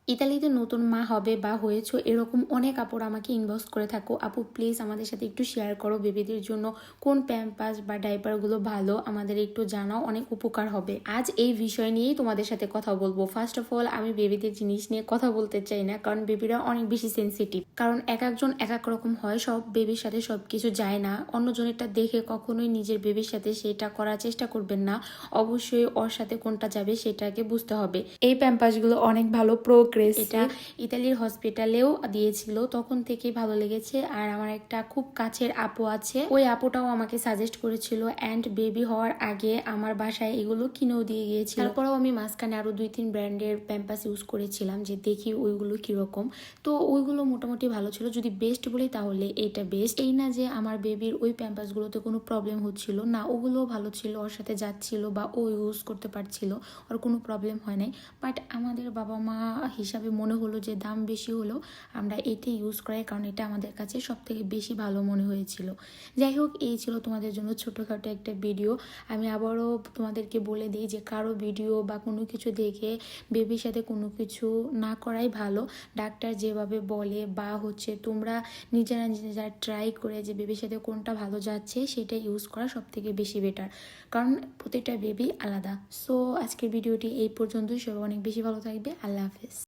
ইতালিতে নতুন মা হবে বা হয়েছো এরকম অনেক আপুরা আমাকে ইনবক্স করে থাকো, আপু প্লিজ আমাদের সাথে একটু শেয়ার করো বেবিদের জন্য কোন প্যাম্পাস বা ডাইপারগুলো ভালো, আমাদের একটু জানাও, অনেক উপকার হবে। আজ এই বিষয় নিয়েই তোমাদের সাথে কথা বলবো। ফার্স্ট অফ অল আমি বেবিদের জিনিস নিয়ে কথা বলতে চাই না, কারণ বেবিরা অনেক বেশি সেন্সিটিভ। কারণ এক একজন এক এক রকম হয়, সব বেবির সাথে সব কিছু যায় না। অন্যজনেরটা দেখে কখনোই নিজের বেবির সাথে সেটা করার চেষ্টা করবেন না। অবশ্যই ওর সাথে কোনটা যাবে সেটাকে বুঝতে হবে। এই প্যাম্পাসগুলো অনেক ভালো প্রোগ্রেস, এটা ইতালির হসপিটালেও দিয়েছিল, তখন থেকেই ভালো লেগেছে। আর আমার একটা খুব কাছের আপু আছে, ওই আপুটাও আমাকে সাজেস্ট করেছিল অ্যান্ড বেবি হওয়ার আগে আমার বাসায় এগুলো কিনেও দিয়ে গিয়েছিল। তারপরেও আমি মাঝখানে আরো 2-3 ব্র্যান্ডের প্যাম্পাস ইউজ করেছিলাম যে দেখি ওইগুলো কিরকম। তো ওইগুলো মোটামুটি ভালো ছিল, যদি বেস্ট বলি তাহলে এইটা বেস্ট। এই না যে আমার বেবির ওই প্যাম্পাসগুলোতে কোনো প্রবলেম হচ্ছিল না, ওগুলো ভালো ছিল, ওর সাথে যাচ্ছিল বা ও ইউজ করতে পারছিল, ওর কোনো প্রবলেম হয় নাই। বাট আমাদের বাবা মা হিসাবে মনে হলো যে দাম বেশি হলেও আমরা এটাই ইউজ করাই, কারণ এটা আমাদের কাছে সব থেকে বেশি ভালো মনে হয়েছিল। যাই হোক, এই ছিল তোমাদের জন্য ছোটোখাটো একটা ভিডিও। আমি আবারও তোমাদেরকে বলে দিই যে কারো ভিডিও বা কোনো কিছু দেখে বেবির সাথে কোনো কিছু না করাই ভালো। ডাক্তার যেভাবে বলে বা তোমরা নিজেরা নিজেরা ট্রাই করে যে বেবির সাথে কোনটা ভালো যাচ্ছে সেটা ইউজ করা সব থেকে বেশি বেটার, কারণ প্রত্যেকটা বেবি আলাদা। সো আজকের ভিডিওটি এই পর্যন্তই। সবাই অনেক বেশি ভালো থাকবে। আল্লাহ হাফেজ।